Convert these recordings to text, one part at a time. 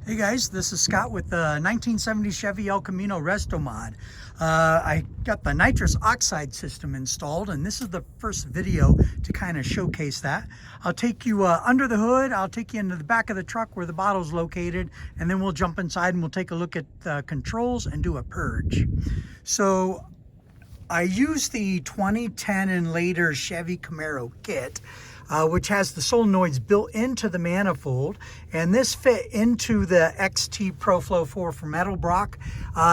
Hey guys, this is Scott with the 1970 Chevy El Camino Restomod. I got the nitrous oxide system installed, and this is the first video to kind of showcase that. I'll take you under the hood, I'll take you into the back of the truck where the bottle's located, and then we'll jump inside and we'll take a look at the controls and do a purge. So I use the 2010 and later Chevy Camaro kit, which has the solenoids built into the manifold, and this fit into the XT ProFlow 4 from Edelbrock.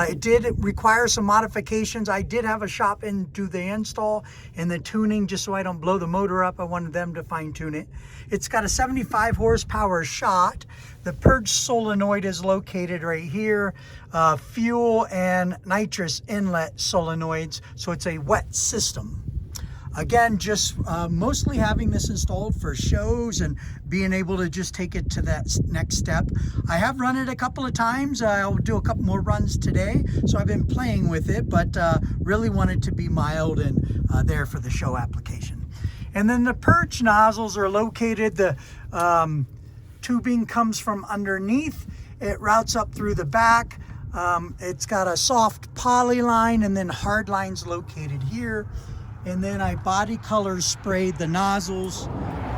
It did require some modifications. I did have a shop do the install and the tuning just so I don't blow the motor up. I wanted them to fine tune it. It's got a 75 horsepower shot. The Purge solenoid is located right here. Fuel and nitrous inlet solenoids, so it's a wet system. Again, just mostly having this installed for shows and being able to just take it to that next step. I have run it a couple of times. I'll do a couple more runs today, so I've been playing with it, but really wanted to be mild and there for the show application. And then the purge nozzles are located. The tubing comes from underneath. It routes up through the back. It's got a soft poly line and then hard lines located here. And then I body color sprayed the nozzles.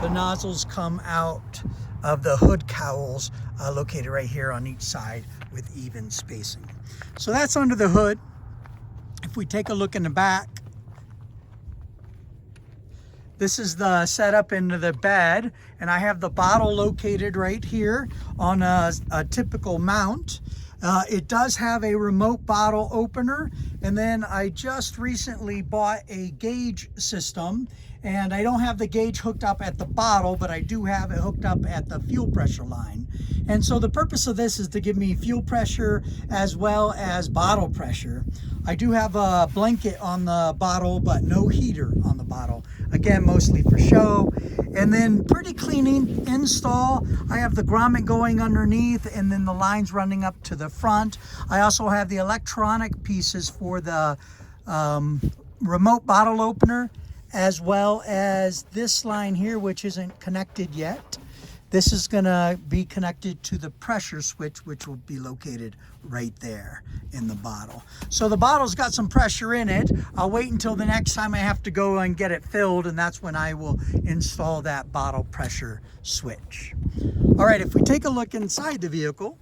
The nozzles come out of the hood cowls located right here on each side with even spacing. So that's under the hood. If we take a look in the back, this is the setup into the bed, and I have the bottle located right here on a typical mount. It does have a remote bottle opener, and then I just recently bought a gauge system, and I don't have the gauge hooked up at the bottle, but I do have it hooked up at the fuel pressure line. And so the purpose of this is to give me fuel pressure as well as bottle pressure. I do have a blanket on the bottle, but no heater on the bottle. Again, mostly for show. And then pretty clean install. I have the grommet going underneath and then the lines running up to the front. I also have the electronic pieces for the remote bottle opener, as well as this line here, which isn't connected yet. This is gonna be connected to the pressure switch, which will be located right there in the bottle. So the bottle's got some pressure in it. I'll wait until the next time I have to go and get it filled, and that's when I will install that bottle pressure switch. All right, if we take a look inside the vehicle,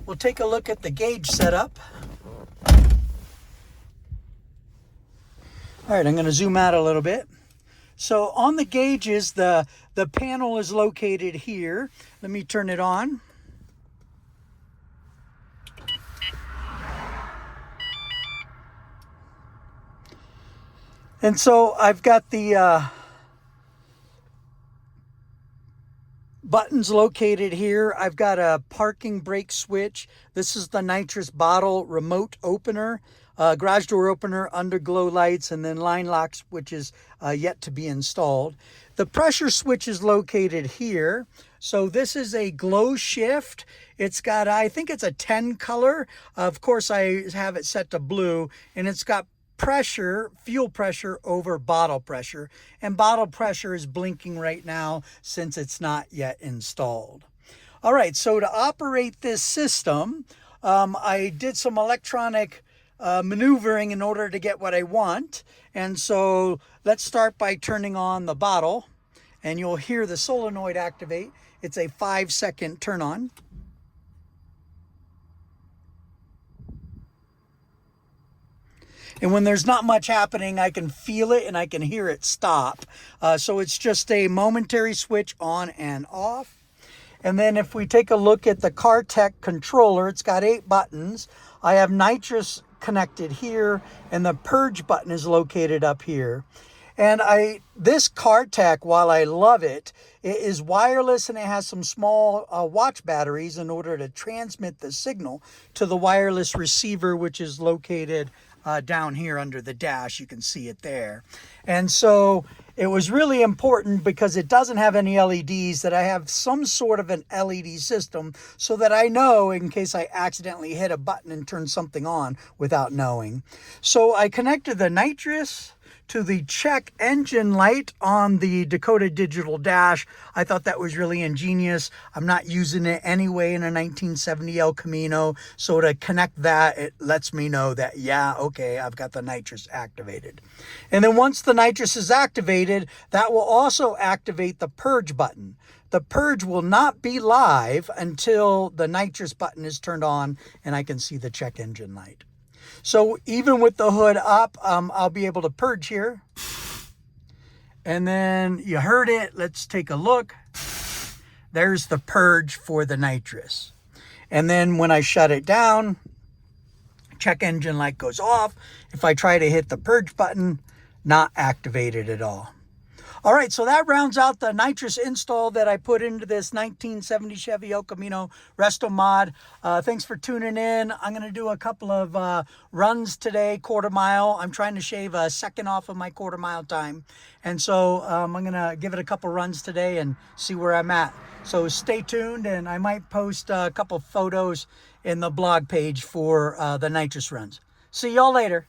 we'll take a look at the gauge setup. All right, I'm going to zoom out a little bit. So on the gauges, the panel is located here. Let me turn it on. And so I've got the buttons located here. I've got a parking brake switch. This is the nitrous bottle remote opener. Garage door opener, underglow lights, and then line locks, which is yet to be installed. The pressure switch is located here. So this is a glow shift. It's got, I think it's a 10 color. Of course, I have it set to blue, and it's got pressure, fuel pressure over bottle pressure. And bottle pressure is blinking right now since it's not yet installed. All right, so to operate this system, I did some electronic maneuvering in order to get what I want. And so let's start by turning on the bottle, and you'll hear the solenoid activate. It's a 5-second turn on. And when there's not much happening, I can feel it and I can hear it stop. So it's just a momentary switch on and off. And then if we take a look at the CarTech controller, it's got 8 buttons. I have nitrous connected here, and the purge button is located up here. And this CarTech, while I love it, it is wireless, and it has some small watch batteries in order to transmit the signal to the wireless receiver, which is located down here under the dash. You can see it there. And so it was really important, because it doesn't have any LEDs, that I have some sort of an LED system so that I know in case I accidentally hit a button and turn something on without knowing. So I connected the nitrous to the check engine light on the Dakota digital dash. I thought that was really ingenious. I'm not using it anyway in a 1970 El Camino. So to connect that, it lets me know that, yeah, okay, I've got the nitrous activated. And then once the nitrous is activated, that will also activate the purge button. The purge will not be live until the nitrous button is turned on and I can see the check engine light. So even with the hood up, I'll be able to purge here. And then you heard it. Let's take a look. There's the purge for the nitrous. And then when I shut it down, check engine light goes off. If I try to hit the purge button, not activated at all. All right, so that rounds out the nitrous install that I put into this 1970 Chevy El Camino Restomod. Thanks for tuning in. I'm going to do a couple of runs today, quarter mile. I'm trying to shave a second off of my quarter mile time. And so I'm going to give it a couple runs today and see where I'm at. So stay tuned, and I might post a couple photos in the blog page for the nitrous runs. See y'all later.